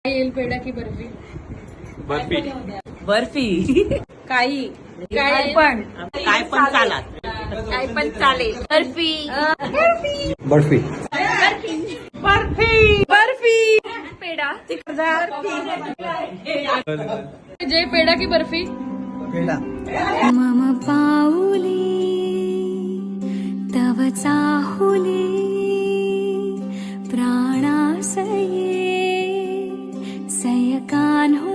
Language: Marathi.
येईल पेढा की बर्फी? बर्फी. बर्फी. काही काय पण चालत. काय पण चालेल. बर्फी बर्फी. बर्फी. बर्फी पेढा. जय पेढा की बर्फी? पेढा. मम पाऊली तव चाहुली प्राणासये सयकान्हो